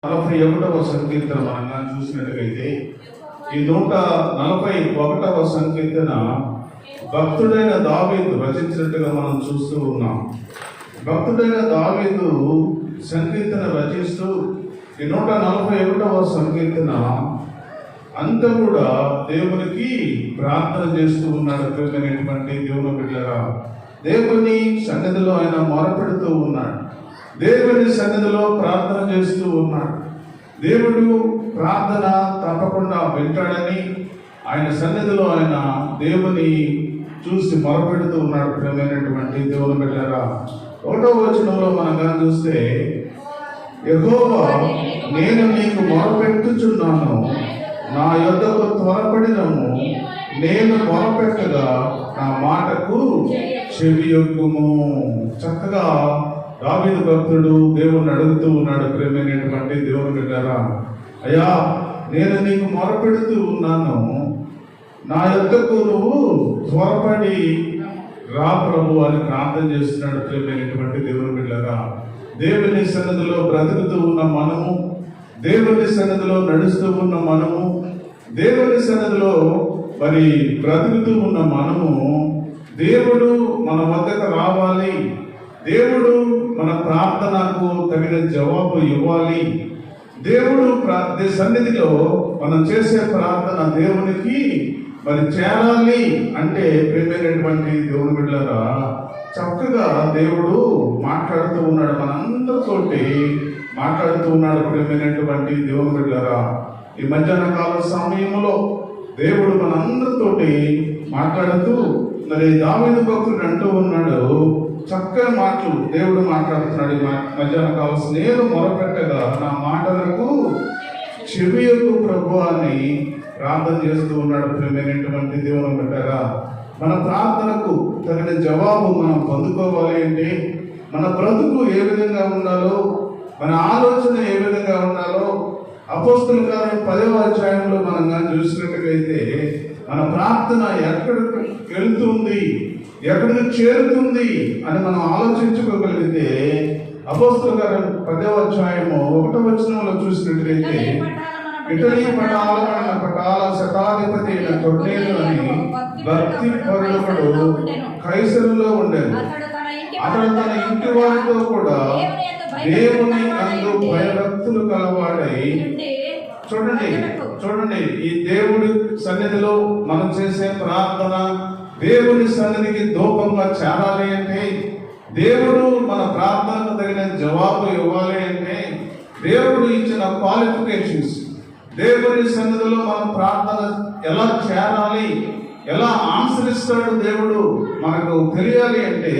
41వ సంకీర్తన మనంగా చూసినట్లయితే ఈ 141వ సంకీర్తన భక్తుడైన దావీదు రచించినట్టుగా మనం చూస్తూ ఉన్నాం. భక్తుడైన దావీదు సంకీర్తన రచిస్తూ ఈ 141వ సంకీర్తన అంతా కూడా దేవునికి ప్రార్థన చేస్తూ ఉన్నాడు. ప్రియమైనటువంటి దేవుని బిడ్డలారా, దేవుని సన్నిధిలో ఆయన మొరపెడుతూ ఉన్నాడు. దేవుని సన్నిధిలో ప్రార్థన చేస్తూ ఉన్నాడు. దేవుడు ప్రార్థన తప్పకుండా వింటాడని ఆయన సన్నిధిలో ఆయన దేవుని చూసి మొరపెడుతూ ఉన్నాడు. ప్రియమైనటువంటి దేవుని బిడ్డలారా, 1వ వచనంలో మనం చూస్తే, యెహోవా నేను నీకు మొరపెట్టుచున్నాను, నా యొద్దకు త్వరపడినము, నేను మొరపెట్టగా నా మాటకు చెవియొగ్గుము. చక్కగా దావీదు భక్తుడు దేవుణ్ణి అడుగుతూ ఉన్నాడు. ప్రియమైనటువంటి దేవుని బిడ్డలారా, అయ్యా నేను నీకు మొరపెడుతూ ఉన్నాను, నా యొద్దకు నువ్వు త్వరపడి రా ప్రభు అని ప్రార్థన చేస్తున్నాడు. ప్రియమైనటువంటి దేవుని బిడ్డలారా, దేవుని సన్నిధిలో బ్రతుకుతూ ఉన్న మనము, దేవుని సన్నిధిలో నడుస్తూ ఉన్న మనము, దేవుని సన్నిధిలో మరి బ్రతుకుతూ ఉన్న మనము, దేవుడు మన వద్దకు రావాలి, దేవుడు మన ప్రార్థనకు తగిన జవాబు ఇవ్వాలి, దేవుడు సన్నిధిలో మనం చేసే ప్రార్థన దేవునికి మరి చేరాలి అంటే, ప్రియమైనటువంటి దేవుని బిడ్డలారా, చక్కగా దేవుడు మాట్లాడుతూ ఉన్నాడు, మనందరితోటి మాట్లాడుతూ ఉన్నాడు. ప్రియమైనటువంటి దేవుని బిడ్డలారా, ఈ మధ్యాహ్న కాల సమయంలో దేవుడు మనందరితోటి మాట్లాడుతూ మరి దావీదు భక్తుడు అంటూ ఉన్నాడు, చక్కని మాటలు దేవుడు మాట్లాడుతున్నాడు. మధ్యాహ్న కాలం నేను మొరపెట్టగా నా మాటలకు చెవియొగ్గు ప్రభు అని ప్రార్థన చేస్తూ ఉన్నాడు. ప్రియమైనటువంటి దేవుని బిడ్డలారా, మన ప్రార్థనకు తగిన జవాబు మనం పొందుకోవాలి అంటే మన బ్రతుకు ఏ విధంగా ఉండాలో, మన ఆలోచన ఏ విధంగా ఉండాలో అపోస్తలుల కార్యం 10వ అధ్యాయంలో మనం చూసినట్టుగైతే మన ప్రార్థన ఎక్కడికి వెళ్తుంది, ఎక్కడికి చేరుతుంది అని మనం ఆలోచించుకోగలిగితే, అపోస్తలుల కార్యం 10వ అధ్యాయము 1వ వచనంలో చూసినట్టుగైతే, ఇటలీ పటాల శతాధిపతి అయిన కొర్నేలు అని భక్తి పరుడు కైసరులో ఉండేది. అతడు తన ఇంటి వారితో కూడా దేవుని అందు భయభక్తులు కలవాడై, చూడండి ఈ దేవుడి సన్నిధిలో మనం చేసే ప్రార్థన దేవుని సన్నిధికి దూపంగా చేరాలి అంటే, దేవుడు మన ప్రార్థనకు తగిన జవాబు ఇవ్వాలి అంటే, దేవుడు ఇచ్చిన క్వాలిఫికేషన్స్, దేవుని సన్నిధిలో మనం ప్రార్థన ఎలా చేరాలి, ఎలా ఆన్సరిస్తాడు దేవుడు మనకు తెలియాలి అంటే,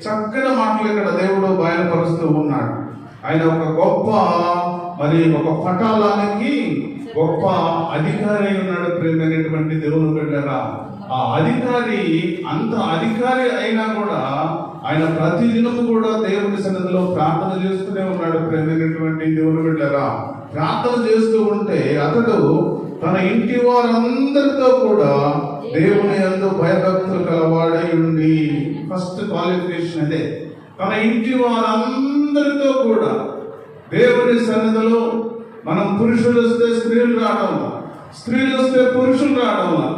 చక్కని మాటలు ఇక్కడ దేవుడు బయలుపరుస్తూ ఉన్నాడు. ఆయన ఒక గొప్ప ఒక పటాలానికి గొప్ప అధికారి ఉన్నాడు. ప్రియమైనటువంటి దేవుని బిడ్డలారా, ఆ అధికారి అంత అధికారి అయినా కూడా ఆయన ప్రతిదినము కూడా దేవుని సన్నిధిలో ప్రార్థన చేస్తూనే ఉన్నాడు. ప్రియమైనటువంటి దేవుని బిడ్డలారా, ప్రార్థన చేస్తూ ఉంటే అతడు తన ఇంటి వారందరితో కూడా దేవుని యందు భయభక్తులు కలవాడై ఉండి, ఫస్ట్ క్వాలిఫికేషన్ అదే, తన ఇంటి వారందరితో కూడా దేవుని సన్నిధిలో మనం పురుషులు వస్తే స్త్రీలు రావడం, స్త్రీలు వస్తే పురుషులు రావడం,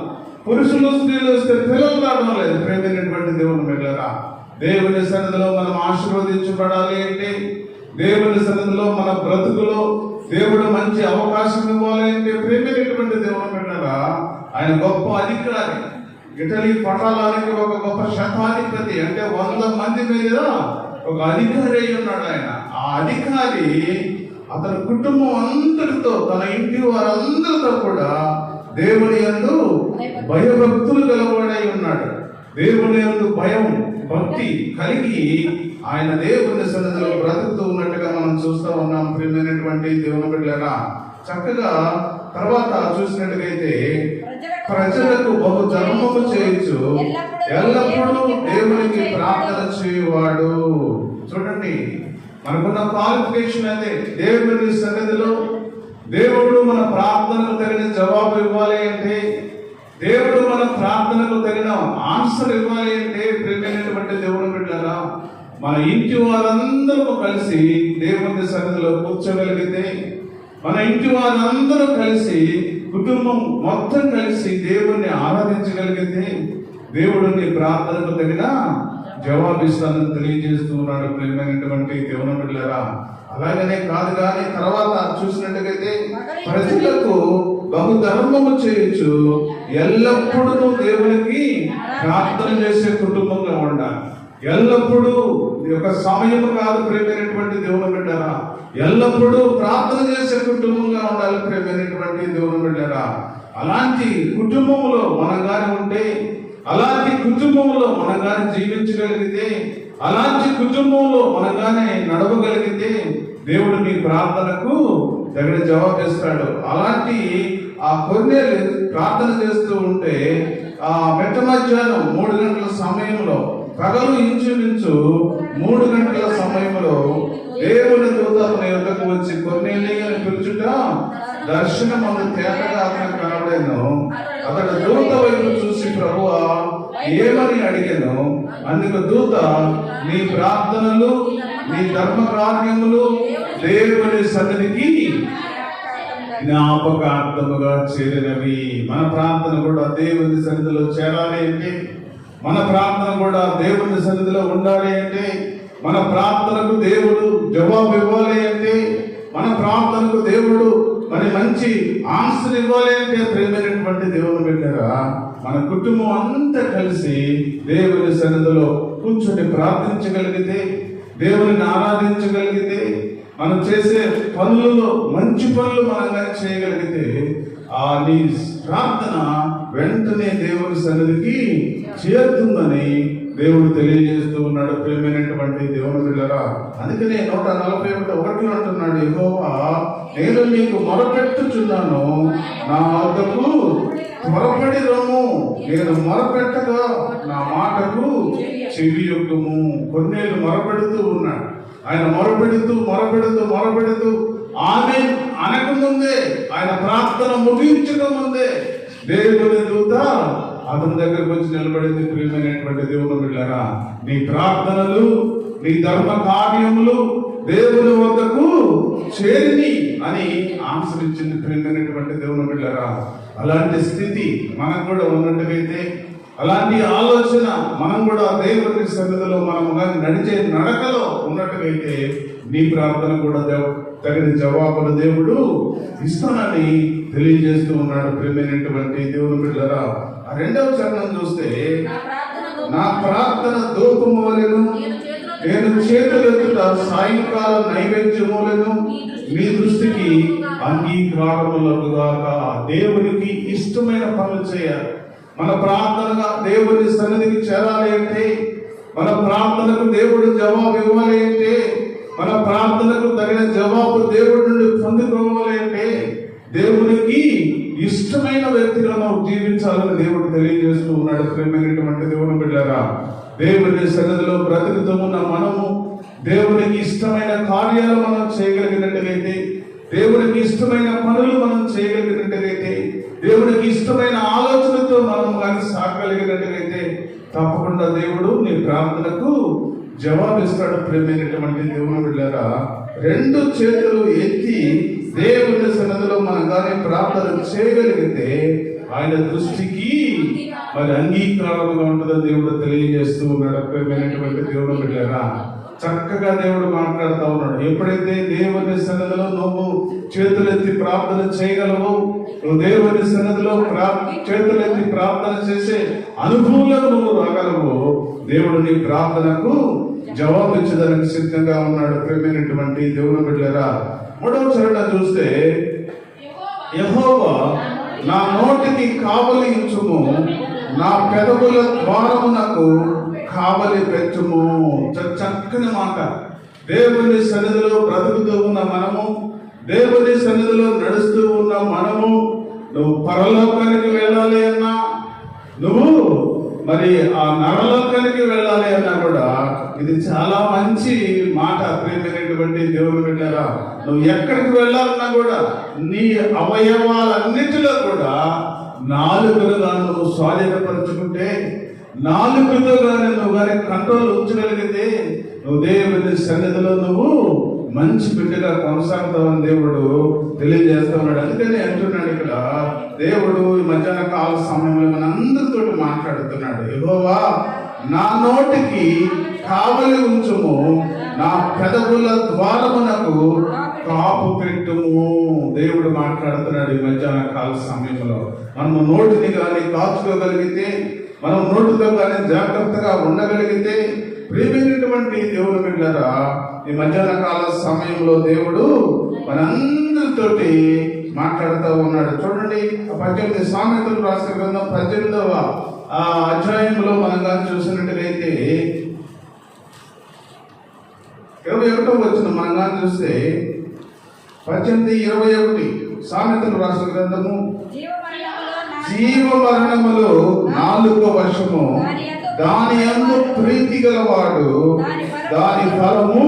పురుషులు స్త్రీలు వస్తే పిల్లలు రావడం లేదు. ప్రేమైనటువంటి దేవుని బిడ్డలారా, దేవుని సన్నిధిలో మనం ఆశీర్వదించబడాలి అంటే, దేవుని సన్నిధిలో మన బ్రతుకులో దేవుడు మంచి అవకాశం ఇవ్వాలి అంటే, ప్రేమైనటువంటి దేవుని బిడ్డలారా, ఆయన గొప్ప అధికారి. ఇటలీ పటాలానికి ఒక గొప్ప శతాధిపతి, అంటే 100 మంది మీద ఒక అధికారి అయి ఉన్నాడు ఆయన. ఆ అధికారి అతని కుటుంబం అందరితో, తన ఇంటి వారందరితో కూడా దేవుని యందు భయభక్తులు కలవాడై ఉన్నాడు. దేవుని యందు భయం భక్తి కలిగి ఆయన దేవుని సన్నిధిలో బ్రతుకుతూ ఉన్నట్టుగా మనం చూస్తూ ఉన్నాం. ప్రియమైనటువంటి దేవుని బిడ్డలారా, చక్కగా తర్వాత చూసినట్టుగైతే, ప్రజలకు బహు ధర్మము చేయొచ్చు, ఎల్లప్పుడూ దేవునికి ప్రార్థన చేయవాడు. చూడండి, మనకున్న క్వాలిఫికేషన్ అదే. దేవుని సన్నిధిలో దేవుడు మన ప్రార్థనకు తగిన జవాబు ఇవ్వాలి అంటే, దేవుడు మన ప్రార్థనకు తగిన ఆన్సర్ ఇవ్వాలి అంటే, ప్రియమైనటువంటి దేవుని బిడ్డలారా, మన ఇంటి వారందరూ కలిసి దేవుని సన్నిధిలో కూర్చోగలిగితే, మన ఇంటి వారందరూ కలిసి కుటుంబం మొత్తం కలిసి దేవుణ్ణి ఆరాధించగలిగితే దేవుడు నీ ప్రార్థనకు తగిన జవాబిస్తానని తెలియజేస్తూ ఉన్నాడు. ప్రియమైనటువంటి దేవుని బిడ్డలారా, అలాగనే కాదు కానీ తర్వాత చూసినట్టుగైతే ప్రజలకు బహుధర్మము చేయొచ్చు, ఎల్లప్పుడూ దేవునికి ప్రార్థన చేసే కుటుంబంగా ఉండాలి. ఎల్లప్పుడూ ఒక సమయం కాదు ప్రియమైనటువంటి దేవుని బిడ్డరా, ఎల్లప్పుడూ ప్రార్థన చేసే కుటుంబంగా ఉండాలి ప్రియమైనటువంటి దేవుని బిడ్డరా. అలాంటి కుటుంబంలో మనం గాని ఉంటే, అలాంటి కుటుంబంలో మనం గాని జీవించగలిగితే, అలాంటి కుటుంబంలో మనం గాని నడవగలిగితే దేవుడు నీ ప్రార్థనకు తగిన జవాబిస్తాడు. అలాంటి ఆ కొన్నేళ్ళు ప్రార్థన చేస్తూ ఉంటే ఆ మెట్ట మధ్యాహ్నం 3 గంటల సమయంలో, పగలు ఇంచుమించు 3 గంటల సమయంలో దేవుని దూత అతని యొద్దకు వచ్చి కొన్నేళ్ళని అని పిలుచుట దర్శనం అందు తేటగా అతను కనబడాను. అతడు దూత వైపు చూసి ప్రభువా ఏమని అడిగాను. అందుకు దూత, నీ ప్రార్థనలు నీ ధర్మ కార్యములు దేవుని సన్నిధికి జ్ఞాపకార్థముగా చేరినవి. మన ప్రార్థన కూడా దేవుని సన్నిధిలో చేరాలి అంటే, మన ప్రార్థన కూడా దేవుని సన్నిధిలో ఉండాలి అంటే, మన ప్రార్థనకు దేవుడు జవాబు ఇవ్వాలి అంటే, మన ప్రార్థనకు దేవుడు మరి మంచి ఆన్సర్ ఇవ్వాలి అంటే ప్రేమైనటువంటి దేవుని బిడ్డరా, మన కుటుంబం అంతా కలిసి దేవుని సన్నిధిలో కూర్చొని ప్రార్థించగలిగితే, దేవుని ఆరాధించగలిగితే, మనం చేసే పనులలో మంచి పనులు మనం కానీ చేయగలిగితే ఆ నీ ప్రార్థన వెంటనే దేవుని సన్నిధికి చేరుతుందని దేవుడు తెలియజేస్తూ ఉన్నాడు. ప్రియమైనటువంటి దేవుని బిడ్డలారా, అందుకనే 141 అంటున్నాడు, యెహోవా నేను నీకు మొరపెట్టుచున్నాను, నా వద్దకు త్వరపడి రమ్ము, నేను మొరపెట్టగా నా మాటకు చెవియొక్కుము. కొన్నేళ్ళు మొరపెడుతూ ఉన్నాడు. ఆయన మొరపెడుతూ ఆమె అనకముందే, ఆయన ప్రార్థన ముగించక ముందే దేవుని దూత అతని దగ్గరకు వచ్చి నిలబడింది. ప్రియమైనటువంటి దేవుని బిడ్డలారా, నీ ప్రార్థనలు నీ ధర్మ కార్యములు దేవుని వద్దకు చేరిని అని ఆన్సర్ ఇచ్చింది. ప్రియమైనటువంటి దేవుని బిడ్డలారా, అలాంటి స్థితి మనకు కూడా ఉన్నట్టుగైతే, అలాంటి ఆలోచన మనం కూడా దేవుని సన్నిధిలో మనం నడిచే నడకలో ఉన్నట్టుగైతే నీ ప్రార్థన కూడా తగిన జవాబులు దేవుడు ఇస్తానని తెలియజేస్తూ ఉన్నాడు. ప్రియమైనటువంటి దేవుని బిడ్డలారా, ఆ 2వ చరణం చూస్తే, నా ప్రార్థన ధూపము వలెను, నేను చేతులెత్తుట సాయంకాల నైవేద్యములను మీ దృష్టికి అంగీకారములగుగాక. దేవునికి ఇష్టమైన పనులు చేయాలి. మన ప్రార్థనగా దేవుని సన్నిధికి చేరాలి అంటే, మన ప్రార్థనకు దేవుడు జవాబు ఇవ్వాలి అంటే, మన ప్రార్థనకు తగిన జవాబు దేవుడి నుండి పొందుకోవాలి అంటే దేవునికి ఇష్టమైన వ్యక్తిగా మనం జీవించాలని దేవుడు తెలియజేస్తూ ఉన్నాడు. ప్రియమైనటువంటి దేవుని బిడ్డలారా, దేవుని సన్నిధిలో బ్రతుకుతూ ఉన్న మనము దేవునికి ఇష్టమైన కార్యాలు మనం చేయగలిగినట్టుగైతే, దేవునికి ఇష్టమైన పనులు మనం చేయగలిగినట్టుగైతే, దేవునికి ఇష్టమైన ఆలోచనతో మనం కానీ సాగలిగినట్టుగైతే తప్పకుండా దేవుడు నీ ప్రార్థనకు జవాబిస్తాడు. ప్రేమైనటువంటి దేవుని బిడ్డలారా, 2 చేతులు ఎత్తి దేవుని సన్నిధిలో మనం కానీ ప్రార్థన చేయగలిగితే ఆయన దృష్టికి మరి అంగీకారంగా ఉంటుందని దేవుడు తెలియజేస్తూ ఉన్నాడు. ప్రేమైనటువంటి దేవుని బిడ్డలారా, చక్కగా దేవుడు మాట్లాడుతూ ఉన్నాడు. ఎప్పుడైతే దేవుని సన్నిధిలో నువ్వు చేతులెత్తి ప్రార్థన చేయగలవు, నువ్వు దేవుని సన్నిధిలో చేతులెత్తి ప్రార్థన చేసే అనుభవంలో నువ్వు రాగలవు, దేవుడు నీ ప్రార్థనకు జవాబిచ్చడానికి సిద్ధంగా ఉన్నాడు. ప్రేమైనటువంటి దేవుని బిడ్డలారా, 3వ చరణం చూస్తే, యెహోవా నా నోటికి కావలి ఇచ్చుము, నా పెదవుల ద్వారమునకు కావలి పెట్టుము. చక్కని మాట. దేవుని సన్నిధిలో బ్రతుకుతూ ఉన్న మనము, దేవుని సన్నిధిలో నడుస్తూ ఉన్న మనము, నువ్వు పరలోకానికి వెళ్ళాలి అన్నా, నువ్వు మరి ఆ నరలోకానికి వెళ్ళాలి అన్నా కూడా ఇది చాలా మంచి మాట. ప్రియమైనటువంటి దేవుని బిడ్డలారా, నువ్వు ఎక్కడికి వెళ్ళాలన్నా కూడా నీ అవయవాలన్నిటిలో కూడా నాలుకను నువ్వు స్వాధీనపరుచుకుంటే, నాలుగుతో కానీ నువ్వు కానీ కంట్రోల్ ఉంచగలిగితే, నువ్వు దేవుని సన్నిధిలో నువ్వు మంచి బిడ్డగా కొనసాగుతావని దేవుడు తెలియజేస్తా ఉన్నాడు. అందుకని అంటున్నాడు ఇక్కడ దేవుడు ఈ మధ్యాహ్న కాల సమయంలో మనందరితో మాట్లాడుతున్నాడు. యెహోవా నా నోటికి కావలి ఉంచుము, నా పెదవుల ద్వారమునకు కాపు పెట్టుము. దేవుడు మాట్లాడుతున్నాడు ఈ మధ్యాహ్న కాల సమయంలో. మనము నోటిని కానీ కాచుకోగలిగితే, మనం నోటితో కానీ జాగ్రత్తగా ఉండగలిగితే, ప్రియమైనటువంటి దేవుని బిడ్డలారా, ఈ మధ్యాహ్న కాల సమయంలో దేవుడు మనందరితోటి మాట్లాడుతూ ఉన్నాడు. చూడండి 18 సామెతలు రాసిన గ్రంథం 18వ అధ్యాయంలో మనం కానీ చూసినట్టుగైతే 21వ వచనం మనం కానీ చూస్తే 18:21 సామెతలు రాసిన గ్రంథము, జీవ మరణములు నాలుగో వశము, దాని యందు ప్రీతి గలవాడు దాని ఫలము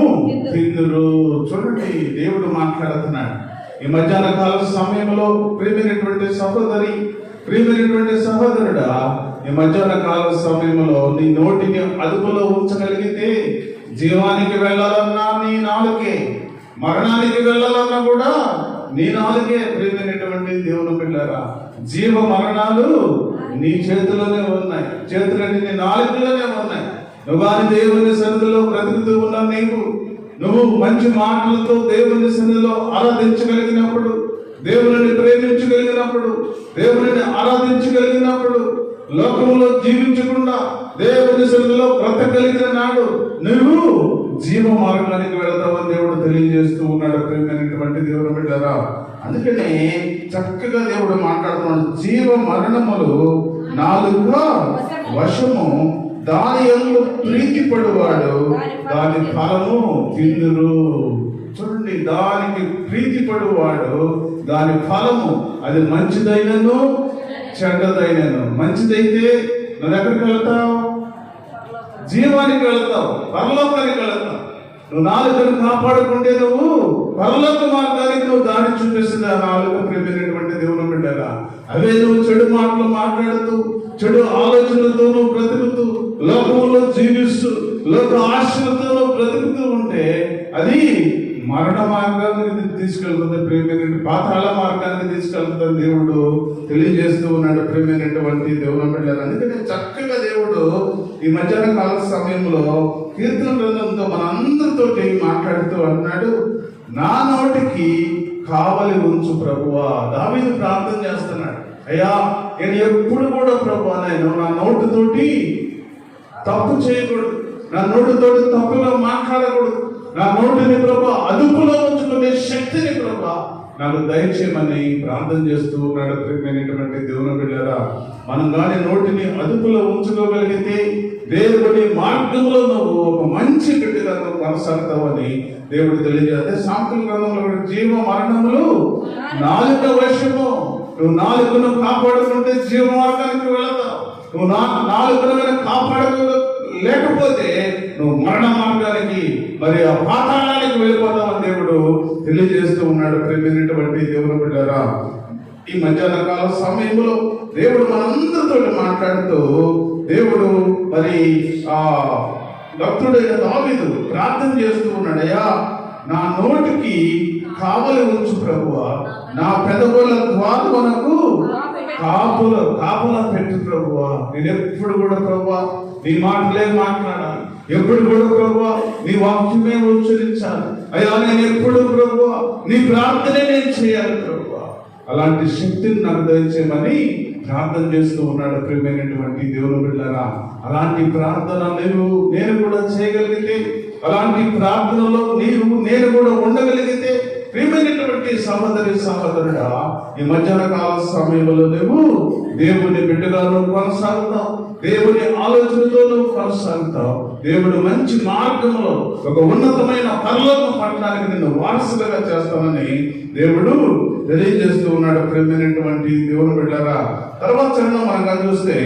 తిందురు. చూడండి దేవుడు మాట్లాడుతున్నాడు ఈ మధ్యాహ్న కాల సమయంలో. ప్రియమైనటువంటి సహోదరి, ప్రియమైనటువంటి సహోదరుడా, ఈ మధ్యాహ్న కాల సమయంలో నీ నోటిని అదుపులో ఉంచగలిగితే, జీవానికి వెళ్ళాలన్నా నీ నాలుకే, మరణానికి వెళ్ళాలన్నా కూడా నీ నాలుగే. ప్రియమైనటువంటి దేవుని బిడ్డలారా, జీవ మరణాలు నీ చేతిలోనే ఉన్నాయి, చేతులన్నీ నీ నాలుగులోనే ఉన్నాయి. నువ్వు కానీ దేవుని సన్నిధిలో బ్రతుకుతూ ఉన్నావు. నువ్వు మంచి మాటలతో దేవుని సన్నిధిలో ఆరాధించగలిగినప్పుడు, దేవుని ప్రేమించగలిగినప్పుడు, దేవుని ఆరాధించగలిగినప్పుడు, లోకంలో జీవించకుండా దేవుని సన్నిధిలో బ్రతకగలిగిన నాడు నువ్వు జీవ మార్గానికి వెళతావని దేవుడు తెలియజేస్తూ ఉన్నాడు. ప్రియమైనటువంటి దేవుని బిడ్డలారా, అందుకనే చక్కగా దేవుడు మాట్లాడుతున్నాడు. జీవ మరణములు నాలుగుగా వశము, దాని యందు ప్రీతి పడువాడు దాని ఫలము తిందురు. చూడండి, దానికి ప్రీతి పడువాడు దాని ఫలము, అది మంచిదైనను చెడ్డదైనను. మంచిదైతే నువ్వు ఎక్కడికి వెళ్తావు? జీవానికి వెళ్తావు, పరలోకానికి వెళ్తావు. నువ్వు నాలుకను కాపాడుకుంటే నువ్వు పరలోక మార్గానికి నువ్వు దారి చూపిస్తుంది. ఆ నాలుక ప్రియమైనటువంటి దేవుని బిడ్డగా, అవే నువ్వు చెడు మాటలు మాట్లాడుతూ, చెడు ఆలోచనలతో నువ్వు బ్రతుకుతూ, లోకంలో జీవిస్తూ, లోక ఆశలతో నువ్వు బ్రతుకుతూ ఉంటే అది మరణ మార్గానికి తీసుకెళ్తుంది. ప్రియమైనటువంటి పాతాళ మార్గానికి తీసుకెళ్తుంది దేవుడు తెలియజేస్తూ ఉన్నాడు. ప్రియమైనటువంటి దేవుని బిడ్డలు, అందుకని చక్కగా దేవుడు ఈ మధ్యాహ్న కాల సమయంలో కీర్తన గ్రంథంతో మనందరితో మాట్లాడుతూ అన్నాడు, నా నోటికి కావలి ఉంచు ప్రభువా. దావీదు ప్రార్థన చేస్తున్నాడు, అయ్యా నేను ఎప్పుడు కూడా ప్రభువా నేను నా నోటితోటి తప్పు చేయకూడదు, నా నోటితోటి తప్పుగా మాట్లాడకూడదు, నా నోటిని ప్రభా అదుపులో ఉంచుకునే శక్తిని ప్రభా నాకు దయచేయమని ప్రార్థన చేస్తూ ఉన్నాడు. ప్రియమైనటువంటి దేవుని బిడ్డలారా, మనం కానీ నోటిని అదుపులో ఉంచుకోగలిగితే దేవుడి మార్గంలో నువ్వు ఒక మంచి బిడ్డగా నువ్వు కొనసాగుతావని దేవుడు తెలియజేస్తే. సామెతల గ్రంథంలో జీవ మరణములు నాలుక వశము. నువ్వు నాలుకను కాపాడుకుంటే జీవ మార్గానికి వెళతావు. నువ్వు నాలుకను కాపాడలేకపోతే నువ్వు మరణ మార్గానికి, మరి ఆ పాతాళానికి వెళ్ళిపోతామని దేవుడు తెలియజేస్తూ ఉన్నాడు. ప్రియమైనటువంటి దేవుని బిడ్డలారా, ఈ మధ్యాహ్న కాల సమయంలో దేవుడు మనందరితో మాట్లాడుతూ, దేవుడు మరి ఆ భక్తుడైన దావీదు ప్రార్థన చేస్తూ ఉన్నాడు, అయ్యా నా నోటికి కావలి ఉంచు ప్రభువా, నా పెదవుల ద్వారమునకు కాపులా పెట్టు ప్రభువా. నేను ఎప్పుడు కూడా ప్రభువా నీ మాటలే మాట్లాడాలి, ఎప్పుడు కూడా ప్రభువా నీ వాక్యమే ఉచ్చరించాలి. అయ్యా నేను ఎప్పుడు ప్రభువా నీ ప్రార్థనే నేను చేయాలి ప్రభువా. అలాంటి శక్తిని నాకు దయచేయమని ప్రార్థన చేస్తూ ఉన్నాడు. ప్రియమైనటువంటి దేవుని బిడ్డలారా, అలాంటి ప్రార్థన నేను కూడా చేయగలిగితే, అలాంటి ప్రార్థనలో నేను కూడా ఉండగలిగితే, ప్రియమైనటువంటి సహోదరి సహోదరుడా, ఈ మధ్యాహ్న కాల సమయంలో నువ్వు దేవుని బిడ్డగా నువ్వు కొనసాగుతావు, దేవుని ఆలోచనతో నువ్వు కొనసాగుతావు. దేవుడు మంచి మార్గంలో ఒక ఉన్నతమైన పరలోక పట్టణానికి నిన్ను వారసులుగా చేస్తానని దేవుడు తెలియజేస్తూ ఉన్నాడు. ప్రియమైనటువంటి దేవుని బిడ్డలారా, తర్వాత చరణం మనం చూస్తే,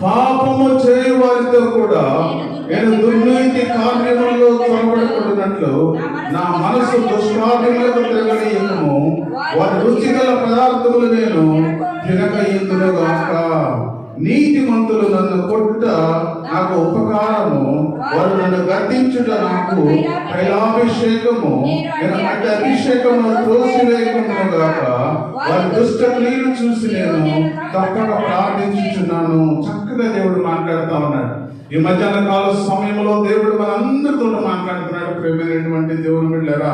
పాపము చేయు వారితో కూడా నేను దుర్నీతి కార్యములలో చొరబడకూడనట్లు నా మనసు దుష్కార్యములకు తిరగనీయము, వారి రుచిగల పదార్థములు నేను తినక ఇందులోగాక. నీతిమంతులు నన్ను కొట్టుట నాకు ఉపకారము, వారు నన్ను గద్దించుట నాకు తైలాభిషేకము. నేను అట్టి అభిషేకము త్రోసివేయకును గాక. వారి దుష్ట క్రియలు చూసి నేను తప్పక ప్రార్థించుచున్నాను. చక్కగా దేవుడు మాట్లాడుతా ఉన్నాడు. ఈ మధ్యాహ్న కాల సమయంలో దేవుడు మనందరితో మాట్లాడుతున్నాడు. ప్రేమైనటువంటి దేవుని బిడ్డలారా,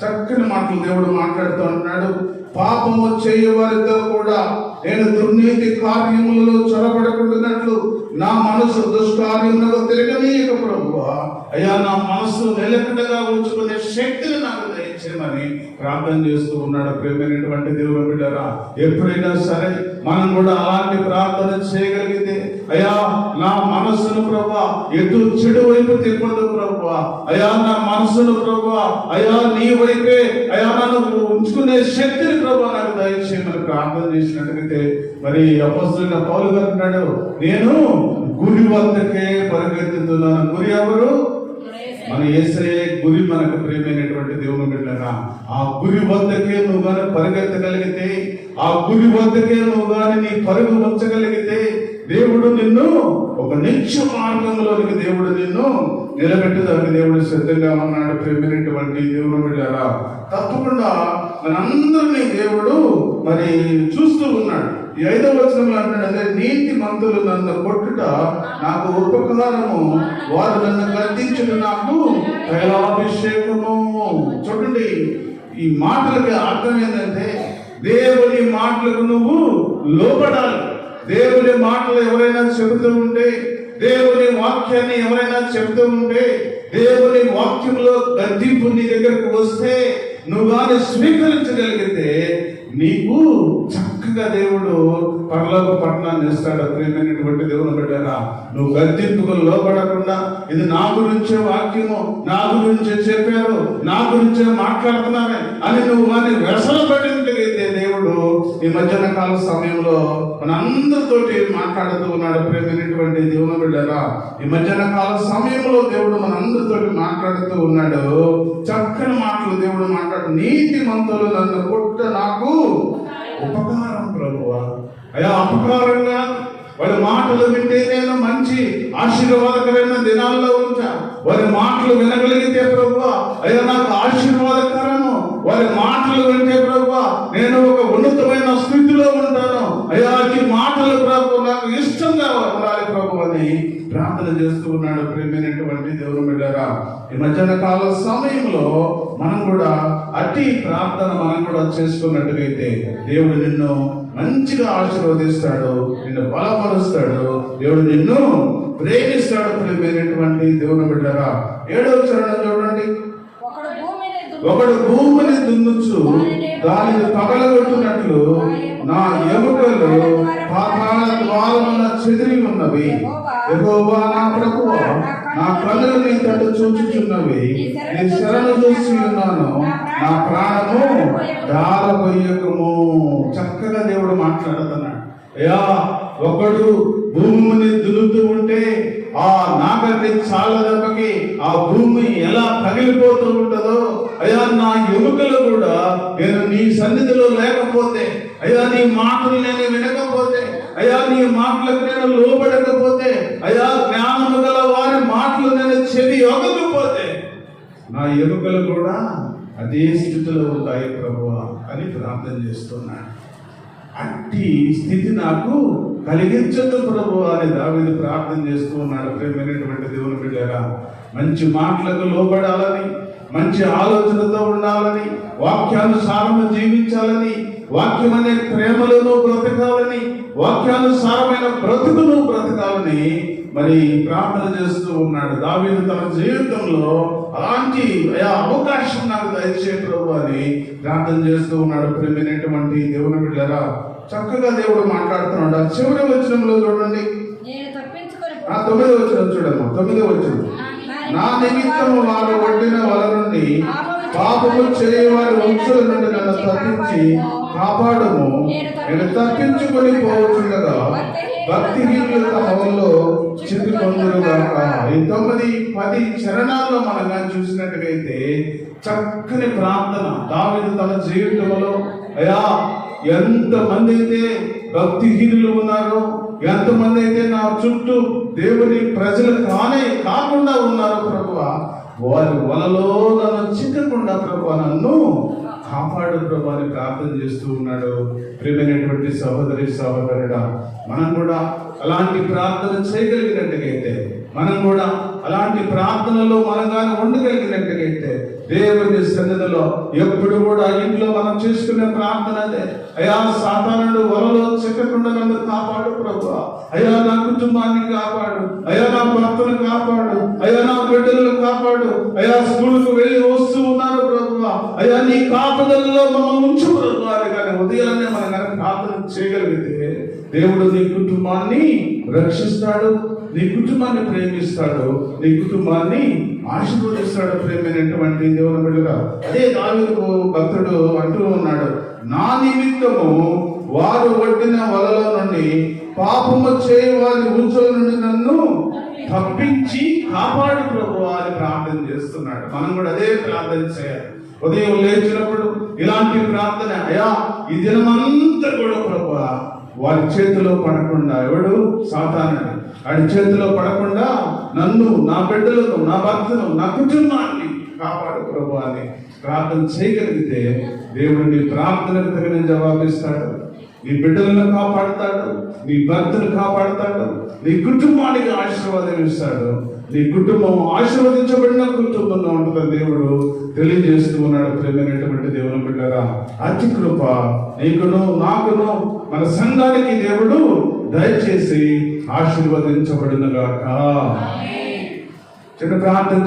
చక్కని మాటలు దేవుడు మాట్లాడుతూ ఉంటున్నాడు. పాపము చేయవారితో కూడా నేను దుర్నీతి కార్యములలో చొరబడకుండానట్లు నా మనసు దుష్కార్యములకు తిరగనీయక ప్రభువా, అయ్యా నా మనసు నిలకడగా ఉంచుకునే శక్తిని నాకు దయచేయమని ప్రార్థన చేస్తూ ఉన్నాడు. ప్రేమైనటువంటి దేవుని బిడ్డలారా, ఎప్పుడైనా సరే మనం కూడా అలాంటి ప్రార్థన చేయగలిగితే, అయ్యా నా మనసును ప్రభువా ఎటు చెడు వైపు తిప్పదు ప్రభువా, అయ్యా నా మనసును ప్రభువా అయ్యా నీ వైపే అయ్యా నన్ను ఉంచుకునే శక్తిని ప్రభువా నాకు దయచేయమని ప్రార్థన చేసినట్లయితే, మరి అపొస్తలుడైన పౌలు గారు అంటాడు, నేను గురి వద్దకే పరిగెత్తుతున్నాను. గురి ఎవరు? మన యేసయ్యే గురి. మనకు ప్రియమైనటువంటి దేవుని బిడ్డలారా, ఆ గురి వద్దకే నువ్వు గాని పరిగెత్తగలిగితే, ఆ గురి వద్దకే నువ్వు గాని నీ పరుగు ఉంచగలిగితే, దేవుడు నిన్ను ఒక నిత్య మార్గంలోనికి దేవుడు నిన్ను నిలబెట్టడానికి దేవుడు సిద్ధంగా ఉన్నాడు. ప్రేమైనటువంటి దేవుని బిడ్డలారా, తప్పకుండా మనందరినీ దేవుడు మరి చూస్తూ ఉన్నాడు. ఈ 5వ వచనంలో అంటాడు, నీతి మంతులు నన్ను కొట్టుట నాకు ఉపకారము, వారు నన్ను గద్దించుట నాకు తైలాభిషేకము. చూడండి, ఈ మాటలకి అర్థం ఏంటంటే, దేవుని మాటలకు నువ్వు లోబడాలి. దేవుని మాటలు ఎవరైనా చెబుతూ ఉంటే, దేవుని వాక్యాన్ని ఎవరైనా చెబుతూ ఉంటే, దేవుని వాక్యంలో గద్దింపు నీ దగ్గరకు వస్తే నువ్వు కానీ స్వీకరించగలిగితే నీకు చక్కగా దేవుడు పరలోక పట్టణాన్ని ఇస్తాడు. ప్రియమైనటువంటి దేవుని బిడ్డలారా, నువ్వు గద్దింపుకు లోపడకుండా ఇది నా గురించే వాక్యము, నా గురించే చెప్పారు, నా గురించే మాట్లాడుతున్నానే అని నువ్వు కానీ వ్యసన పడినట్లయితే దేవుడు ఈ మధ్యాహ్న కాల సమయంలో మనందరితోటి మాట్లాడుతూ ఉన్నాడు. ప్రియమైనటువంటి దేవుని బిడ్డలారా, ఈ మధ్యాహ్న కాల సమయంలో దేవుడు మనందరితోటి మాట్లాడుతూ ఉన్నాడు. చక్కని మాటలు దేవుడు మాట్లాడు. నీతి మంతులు నన్ను కొట్ట నాకు ఉపకారం ప్రభువా, అయ్యా అపకారంగా వారి మాటలు వింటే నేను మంచి ఆశీర్వాదకరమైన దినాల్లో ఉంటా. వారి మాటలు వినగలిగితే ప్రభువా అయ్యా నాకు ఆశీర్వాదకరము. వారి మాటలు వింటే ప్రభువా నేను ఒక ఉన్నతమైన స్థితిలో ఉంటాను. అయ్యా ఈ మాటలు ప్రభు నాకు ఇష్టంగా ఉండాలి ప్రభు అని ప్రార్థన చేస్తూ ఉన్నాడు. ప్రేమైనటువంటి దేవుని బిడ్డలారా, ఈ మధ్యాహ్న కాల సమయంలో మనం కూడా అట్టి ప్రార్థన మనం కూడా చేసుకున్నట్టుగైతే దేవుడు నిన్ను మంచిగా ఆశీర్వదిస్తాడు, నిన్ను బలపరుస్తాడు, దేవుడు నిన్ను ప్రేమిస్తాడు. ప్రేమైనటువంటి దేవుని బిడ్డలారా, 7వ చరణం చూడండి. ఒకడు భూమిని దున్నుచు దానిని పగలగొట్టినట్లు నా ఎముకలు పాతాళ ద్వారమున చెదిరి ఉన్నవి. యెహోవా నా ప్రభువా, నా కన్నులు నీ తట్టు చూచుచున్నవి. నీ శరణు చూసి ఉన్నాను, నా ప్రాణము దారబోయకము. చక్కగా దేవుడు మాట్లాడుతున్నాడు. అయ్యా ఒకడు భూమిని దున్నుతూ ఉంటే ఆ నాగటి చాల దెబ్బకి ఆ భూమి ఎలా పగిలిపోతూ ఉంటుందో, అయ్యా నా ఎముకలు కూడా నేను నీ సన్నిధిలో లేకపోతే, అయ్యా నీ మాటలు నేను వినకపోతే, అయ్యా నీ మాటలకు నేను లోబడకపోతే, అయ్యా జ్ఞానము గల వారి మాటలు నేను చెవి ఒగకపోతే నా ఎముకలు కూడా అదే స్థితిలో ఉంటాయి ప్రభువా అని ప్రార్థన చేస్తున్నాడు. అట్టి స్థితి నాకు కలిగించదు ప్రభు అని దావీదు ప్రార్థన చేస్తూ ఉన్నాడు. ప్రేమైనటువంటి దేవుని బిడ్డలారా, మంచి మాటలకు లోబడాలని, మంచి ఆలోచనతో ఉండాలని, వాక్యానుసారము జీవించాలని, వాక్యం అనే ప్రేమలను బ్రతకాలని, వాక్యానుసారమైన బ్రతుకును బ్రతకాలని మరి ప్రార్థన చేస్తూ ఉన్నాడు. దావీదు తన జీవితంలో అలాంటి అవకాశం నాకు దయచేయ ప్రభు అని ప్రార్థన చేస్తూ ఉన్నాడు. ప్రేమైనటువంటి దేవుని బిడ్డలారా, చక్కగా దేవుడు మాట్లాడుతున్నాడు. చివరి వచనంలో చూడండి, 9వ వచనం చూడమ్మా. 9వ వచనం, నా నిమిత్తము వారు ఒడ్డిన వల నుండి పాపము చేయవారి వంశుల నుండి నన్ను తప్పించి కాపాడము. నేను తప్పించుకొని పోవచ్చుండగా భక్తిహీనుల హవల్లో చిక్కుకొందురుగాక. ఈ 9-10 చరణాల్లో మనం చూసినట్టుగైతే చక్కని ప్రార్థన దావీదు తన జీవితంలో అయ్యా ఎంతమంది అయితే భక్తిహీనులు ఉన్నారో, ఎంతమంది అయితే నా చుట్టూ దేవుని ప్రజలు కాకుండా ఉన్నారో ప్రభువా, వారి వలలో నన్ను చిక్కకుండా ప్రభువా నన్ను కాపాడు ప్రభు అని ప్రార్థన చేస్తూ ఉన్నాడు. ప్రియమైనటువంటి సహోదరుడా, మనం కూడా అలాంటి ప్రార్థన చేయగలిగినట్టుగైతే, మనం కూడా అలాంటి ప్రార్థనలో మనం కానీ ఉండగలిగినట్టుగైతే, దేవుని సన్నిధిలో ఎప్పుడు కూడా ఇంట్లో మనం చేసుకునే ప్రార్థన అదే, అయ్యా సాతానుడు వలలో చిక్కకుండా నన్ను కాపాడు ప్రభువా, అయ్యా నా కుటుంబాన్ని కాపాడు, అయ్యా నా భర్తను కాపాడు, అయ్యా నా బిడ్డలను కాపాడు, అయ్యా స్కూల్కు వెళ్ళి వస్తూ ఉన్నారు ప్రభువా, అయ్యా నీ కాపుదలలో మమ్మల్ని ఉంచు ప్రభువా అని కానీ ఉదయాన్నే మనం కనుక ప్రార్థన చేయగలిగితే దేవుడు నీ కుటుంబాన్ని రక్షిస్తాడు, నీ కుటుంబాన్ని ప్రేమిస్తాడు, నీ కుటుంబాన్ని ఆశీర్వదిస్తాడు. ప్రేమైనటువంటి దేవుని బిడ్డగా అదే దావీదు భక్తుడు అంటూ ఉన్నాడు, నా నిమిత్తము వారు ఒడ్డిన వలలో నుండి పాపము చేయ వారి ఊచల నుండి నన్ను తప్పించి కాపాడు ప్రభువా అని ప్రార్థన చేస్తున్నాడు. మనం కూడా అదే ప్రార్థన చేయాలి. ఉదయం లేచినప్పుడు ఇలాంటి ప్రార్థన, అయ్యా ఈ దినమంతా కూడా ప్రభువా వారి చేతిలో పడకుండా, ఎవడు సాతానుడు, వాడి చేతిలో పడకుండా నన్ను, నా బిడ్డలను, నా భర్తను, నా కుటుంబాన్ని కాపాడు ప్రభువా అని ప్రార్థన చేయగలిగితే దేవుడు నీ ప్రార్థనకు తగిన జవాబిస్తాడు. నీ బిడ్డలను కాపాడుతాడు, నీ భర్తను కాపాడుతాడు, నీ కుటుంబానికి ఆశీర్వాదం ఇస్తాడు. నీ కుటుంబం ఆశీర్వదించబడిన కుటుంబంలో ఉంటుందని దేవుడు తెలియజేస్తూ ఉన్నాడు. ప్రేమైనటువంటి దేవుని బిడ్డరా, అతి కృప నీకును నాకును మన సంఘానికి దేవుడు దయచేసి ఆశీర్వదించబడినగాక. చిన్న ప్రార్థన